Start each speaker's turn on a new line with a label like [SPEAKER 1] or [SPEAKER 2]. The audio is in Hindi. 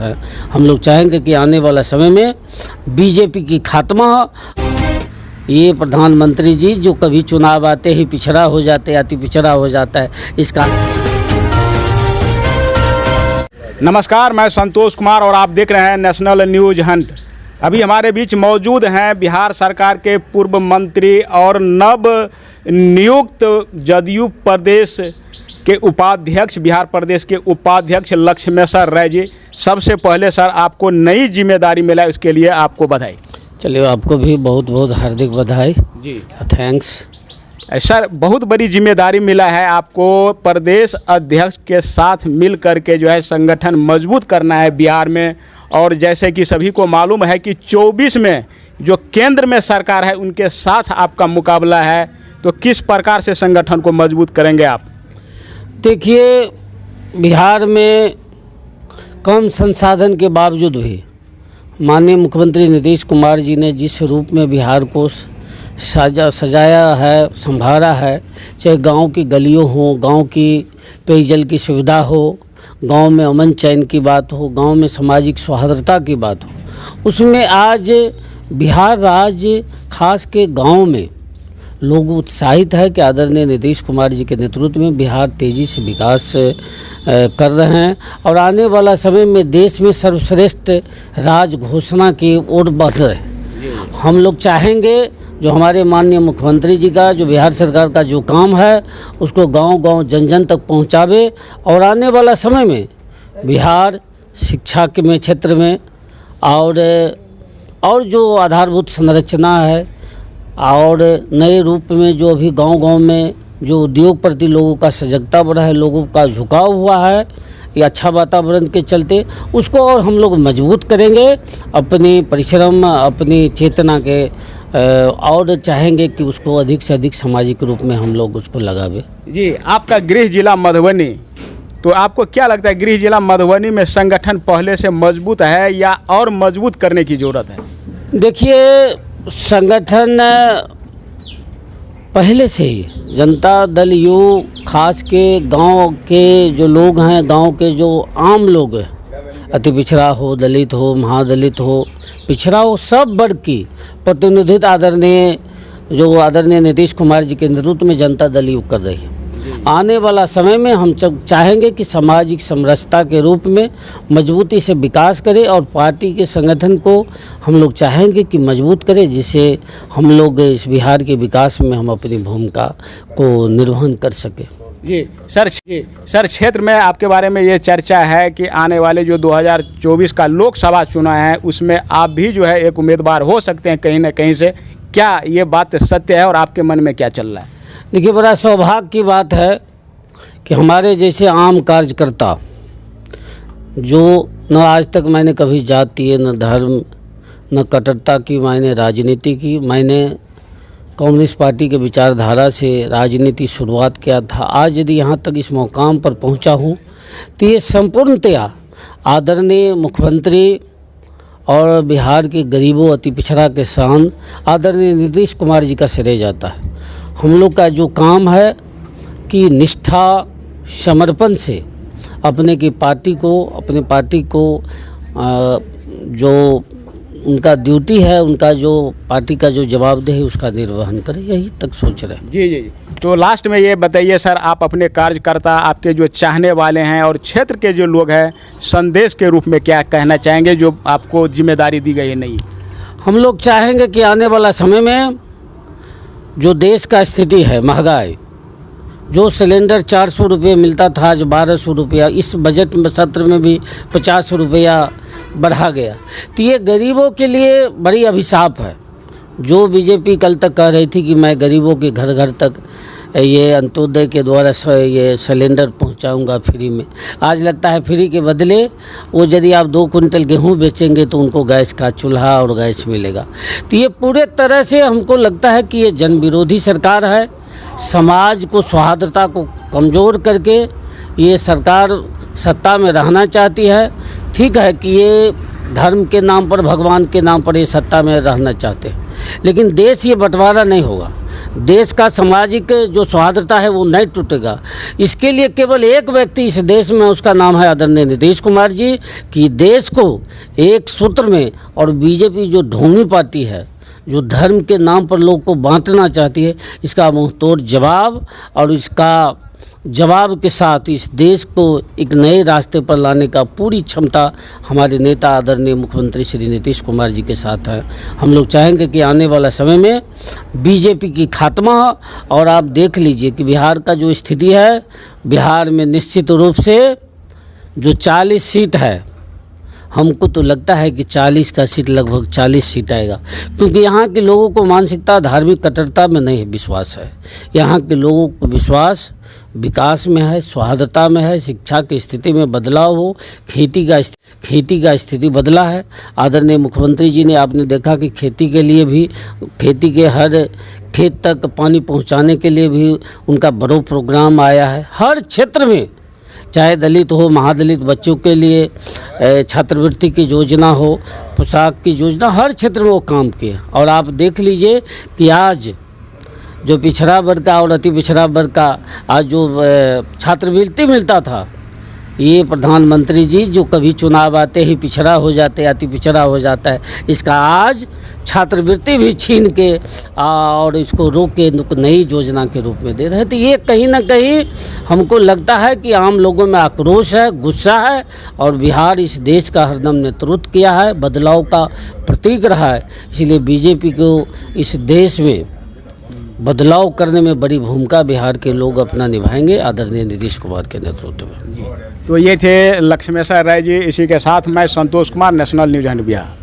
[SPEAKER 1] है। हम लोग चाहेंगे कि आने वाला समय में बीजेपी की खात्मा हो। ये प्रधानमंत्री जी जो कभी चुनाव आते ही पिछड़ा हो जाते, अति पिछड़ा हो जाता है, इसका।
[SPEAKER 2] नमस्कार, मैं संतोष कुमार और आप देख रहे हैं नेशनल न्यूज हंट। अभी हमारे बीच मौजूद हैं बिहार सरकार के पूर्व मंत्री और नव नियुक्त जदयू प्रदेश के उपाध्यक्ष, बिहार प्रदेश के उपाध्यक्ष लक्ष्मेश्वर राय जी। सबसे पहले सर, आपको नई जिम्मेदारी मिला, इसके लिए आपको बधाई।
[SPEAKER 1] चलिए, आपको भी बहुत बहुत हार्दिक बधाई जी, थैंक्स।
[SPEAKER 2] सर, बहुत बड़ी जिम्मेदारी मिला है आपको, प्रदेश अध्यक्ष के साथ मिल करके जो है संगठन मजबूत करना है बिहार में। और जैसे कि सभी को मालूम है कि 24 में जो केंद्र में सरकार है उनके साथ आपका मुकाबला है, तो किस प्रकार से संगठन को मजबूत करेंगे आप?
[SPEAKER 1] देखिए, बिहार में कम संसाधन के बावजूद भी माननीय मुख्यमंत्री नीतीश कुमार जी ने जिस रूप में बिहार को सजाया है, संभाला है, चाहे गांव की गलियों हो, गांव की पेयजल की सुविधा हो, गांव में अमन चैन की बात हो, गांव में सामाजिक सौहार्दता की बात हो, उसमें आज बिहार राज्य खास के गांव में लोग उत्साहित है कि आदरणीय नीतीश कुमार जी के नेतृत्व में बिहार तेज़ी से विकास कर रहे हैं और आने वाला समय में देश में सर्वश्रेष्ठ राज्य घोषणा की ओर बढ़ रहे हैं। हम लोग चाहेंगे जो हमारे माननीय मुख्यमंत्री जी का, जो बिहार सरकार का जो काम है, उसको गांव-गांव जन-जन तक पहुंचावे और आने वाला समय में बिहार शिक्षा के में क्षेत्र में और जो आधारभूत संरचना है और नए रूप में जो अभी गांव-गांव में जो उद्योग प्रति लोगों का सजगता बढ़ा है, लोगों का झुकाव हुआ है, ये अच्छा वातावरण के चलते उसको और हम लोग मजबूत करेंगे अपनी परिश्रम, अपनी चेतना के, और चाहेंगे कि उसको अधिक से अधिक सामाजिक रूप में हम लोग उसको लगावे। जी,
[SPEAKER 2] आपका गृह जिला मधुबनी, तो आपको क्या लगता है गृह जिला मधुबनी में संगठन पहले से मजबूत है या और मजबूत करने की ज़रूरत है?
[SPEAKER 1] देखिए, संगठन पहले से ही जनता दल यू खास के गांव के जो लोग हैं, गांव के जो आम लोग हैं, अति पिछड़ा हो, दलित हो, महादलित हो, पिछड़ा हो, सब वर्ग की प्रतिनिधित्व आदरणीय नीतीश कुमार जी के नेतृत्व में जनता दल यू कर रही है। आने वाला समय में हम चाहेंगे कि सामाजिक समरसता के रूप में मजबूती से विकास करें और पार्टी के संगठन को हम लोग चाहेंगे कि मजबूत करें, जिससे हम लोग इस बिहार के विकास में हम अपनी भूमिका को निर्वहन कर सकें।
[SPEAKER 2] जी सर, क्षेत्र में आपके बारे में ये चर्चा है कि आने वाले जो 2024 का लोकसभा चुनाव है उसमें आप भी जो है एक उम्मीदवार हो सकते हैं कहीं ना कहीं से, क्या ये बात सत्य है और आपके मन में क्या चल रहा है?
[SPEAKER 1] देखिए, बड़ा सौभाग्य की बात है कि हमारे जैसे आम कार्यकर्ता, जो न आज तक मैंने कभी जातीय, न धर्म, न कट्टरता की मैंने राजनीति की, मैंने कम्युनिस्ट पार्टी के विचारधारा से राजनीति शुरुआत किया था, आज यदि यहाँ तक इस मुकाम पर पहुँचा हूँ तो ये संपूर्णतया आदरणीय मुख्यमंत्री और बिहार के गरीबों, अति पिछड़ा किसान आदरणीय नीतीश कुमार जी का श्रेय जाता है। हम लोग का जो काम है कि निष्ठा, समर्पण से अपनी पार्टी को जो उनका ड्यूटी है, उनका जो पार्टी का जो जवाबदेह है उसका निर्वहन करें, यही तक सोच रहे हैं।
[SPEAKER 2] जी। तो लास्ट में ये बताइए सर, आप अपने कार्यकर्ता, आपके जो चाहने वाले हैं और क्षेत्र के जो लोग हैं, संदेश के रूप में क्या कहना चाहेंगे जो आपको जिम्मेदारी दी गई है? नहीं,
[SPEAKER 1] हम लोग चाहेंगे कि आने वाला समय में जो देश का स्थिति है, महंगाई, जो सिलेंडर 400 रुपये मिलता था आज 1200 रुपया, इस बजट में सत्र में भी 50 रुपया बढ़ा गया, तो ये गरीबों के लिए बड़ी अभिशाप है। जो बीजेपी कल तक कह रही थी कि मैं गरीबों के घर घर तक ये अंत्योदय के द्वारा ये सिलेंडर पहुंचाऊंगा फ्री में, आज लगता है फ्री के बदले वो यदि आप 2 कुंटल गेहूं बेचेंगे तो उनको गैस का चूल्हा और गैस मिलेगा। तो ये पूरे तरह से हमको लगता है कि ये जन विरोधी सरकार है। समाज को, सौहार्दता को कमज़ोर करके ये सरकार सत्ता में रहना चाहती है। ठीक है कि ये धर्म के नाम पर, भगवान के नाम पर ये सत्ता में रहना चाहते हैं, लेकिन देश ये बंटवारा नहीं होगा। देश का सामाजिक जो सौहार्दता है वो नहीं टूटेगा। इसके लिए केवल एक व्यक्ति इस देश में, उसका नाम है आदरणीय नीतीश कुमार जी, कि देश को एक सूत्र में, और बीजेपी जो ढोंगी पार्टी है, जो धर्म के नाम पर लोग को बांटना चाहती है, इसका मुंहतोड़ जवाब, और इसका जवाब के साथ इस देश को एक नए रास्ते पर लाने का पूरी क्षमता हमारे नेता आदरणीय मुख्यमंत्री श्री नीतीश कुमार जी के साथ है। हम लोग चाहेंगे कि आने वाला समय में बीजेपी की खात्मा हो। और आप देख लीजिए कि बिहार का जो स्थिति है, बिहार में निश्चित रूप से जो 40 सीट है, हमको तो लगता है कि 40 का सीट लगभग 40 सीट आएगा, क्योंकि यहाँ के लोगों को मानसिकता धार्मिक कट्टरता में नहीं विश्वास है। यहाँ के लोगों को विश्वास विकास में है, सौहार्दता में है, शिक्षा की स्थिति में बदलाव हो, खेती का स्थिति बदला है। आदरणीय मुख्यमंत्री जी ने, आपने देखा कि खेती के लिए भी, खेती के हर खेत तक पानी पहुँचाने के लिए भी उनका बड़ा प्रोग्राम आया है। हर क्षेत्र में, चाहे दलित हो, महादलित बच्चों के लिए छात्रवृत्ति की योजना हो, पोशाक की योजना, हर क्षेत्र में वो काम किए। और आप देख लीजिए कि आज जो पिछड़ा वर्ग का और अति पिछड़ा वर्ग का आज जो छात्रवृत्ति मिलता था, ये प्रधानमंत्री जी जो कभी चुनाव आते ही पिछड़ा हो जाते, अति पिछड़ा हो जाता है, इसका आज छात्रवृत्ति भी छीन के और इसको रोक के नई योजना के रूप में दे रहे हैं। तो ये कहीं ना कहीं हमको लगता है कि आम लोगों में आक्रोश है, गुस्सा है, और बिहार इस देश का हरदम नेतृत्व किया है, बदलाव का प्रतीक रहा है। इसलिए बीजेपी को इस देश में बदलाव करने में बड़ी भूमिका बिहार के लोग अपना निभाएंगे आदरणीय नीतीश कुमार के नेतृत्व में।
[SPEAKER 2] तो ये थे लक्ष्मेश्वर राय जी। इसी के साथ मैं संतोष कुमार, नेशनल न्यूज़ 100 बिहार।